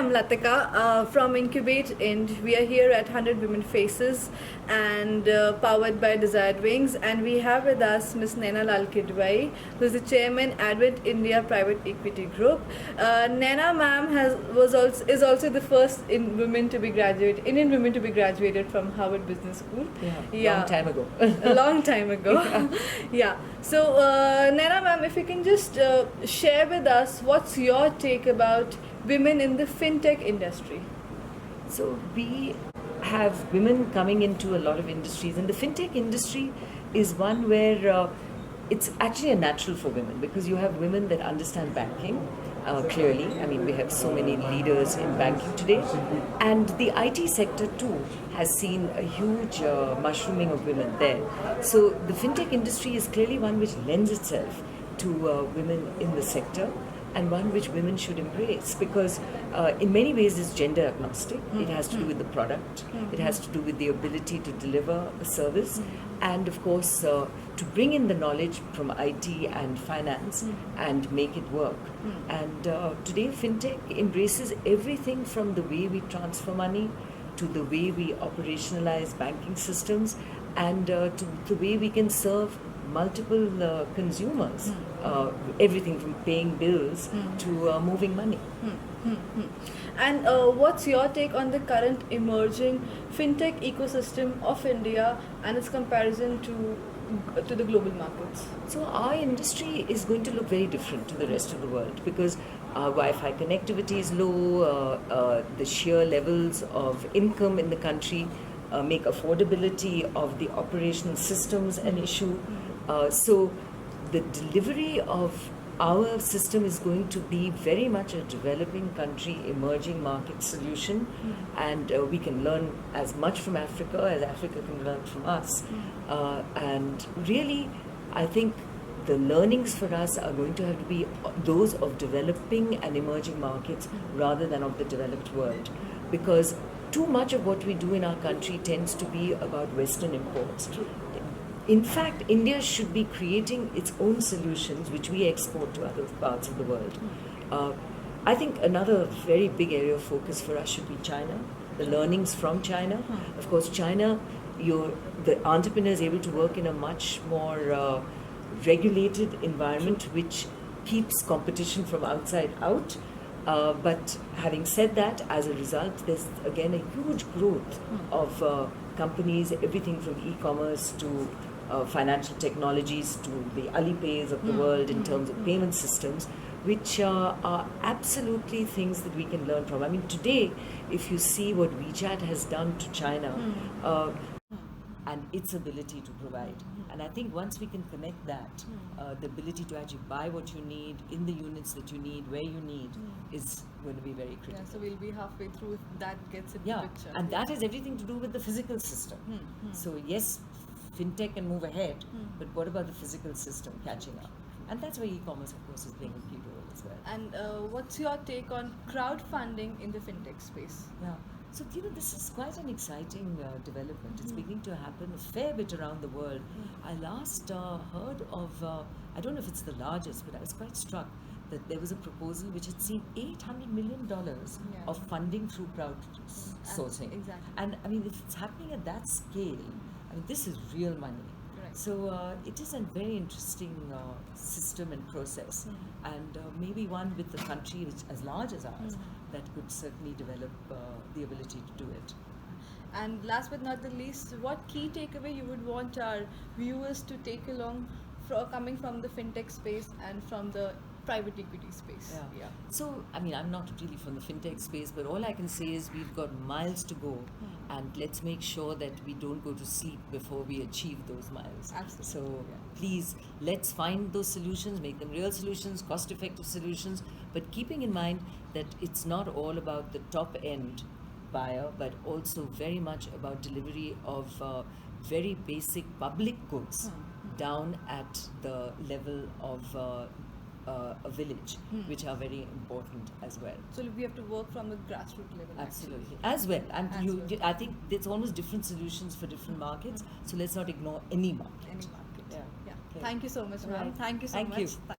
I'm Latika from IncubateIND. We are here at 100 Women Faces and powered by Desired Wings. And we have with us Ms. Naina Lal Kidwai, who is the chairman, Advent India Private Equity Group. Naina ma'am is also the first Indian women to be graduated from Harvard Business School. Yeah. Long time ago. A long time ago. Yeah. So, Naina ma'am, if you can just share with us what's your take about women in the fintech industry. So we have women coming into a lot of industries, and the fintech industry is one where it's actually a natural for women, because you have women that understand banking clearly. I mean, we have so many leaders in banking today, and the IT sector too has seen a huge mushrooming of women there. So the fintech industry is clearly one which lends itself to women in the sector, and one which women should embrace, because in many ways it's gender agnostic. It has to do with the product, it has to do with the ability to deliver a service, and of course to bring in the knowledge from IT and finance and make it work. And today fintech embraces everything from the way we transfer money to the way we operationalize banking systems, and to the way we can serve multiple consumers, everything from paying bills to moving money. And what's your take on the current emerging fintech ecosystem of India and its comparison to the global markets? So our industry is going to look very different to the rest of the world, because our Wi-Fi connectivity is low, the sheer levels of income in the country make affordability of the operational systems an issue. So the delivery of our system is going to be very much a developing country, emerging market solution, and we can learn as much from Africa as Africa can learn from us. And really, I think the learnings for us are going to have to be those of developing and emerging markets rather than of the developed world, because too much of what we do in our country tends to be about Western imports. In fact, India should be creating its own solutions which we export to other parts of the world. I think another very big area of focus for us should be China, the learnings from China. Of course, China, the entrepreneur is able to work in a much more regulated environment which keeps competition from outside out. But having said that, as a result, there's again a huge growth of companies, everything from e-commerce to financial technologies to the Alipays of the world in terms of payment systems, which are absolutely things that we can learn from. I mean, today, if you see what WeChat has done to China and its ability to provide, and I think once we can connect that, the ability to actually buy what you need in the units that you need, where you need, is going to be very critical. Yeah, so we'll be halfway through if that gets into the picture. And that has everything to do with the physical system. So yes, fintech can move ahead, but what about the physical system catching up? And that's where e-commerce, of course, is playing a key role as well. And what's your take on crowdfunding in the fintech space? Yeah. So, this is quite an exciting development. It's beginning to happen a fair bit around the world. I last heard of, I don't know if it's the largest, but I was quite struck that there was a proposal which had seen $800 million of funding through crowdsourcing. Exactly. And I mean, if it's happening at that scale, I mean, this is real money. So it is a very interesting system and process, and maybe one with a country which as large as ours that could certainly develop the ability to do it. And last but not the least, what key takeaway you would want our viewers to take along coming from the fintech space and from the private equity space? Yeah. So, I mean, I'm not really from the fintech space, but all I can say is we've got miles to go, and let's make sure that we don't go to sleep before we achieve those miles. Absolutely. So, please, let's find those solutions, make them real solutions, cost-effective solutions, but keeping in mind that it's not all about the top-end buyer, but also very much about delivery of very basic public goods down at the level of a village, which are very important as well. So we have to work from the grassroots level. Absolutely, as well. And I think there's almost different solutions for different markets. So let's not ignore any market. Any market. Yeah. Thank you so much, ma'am. Right. Thank you so much. Thank you.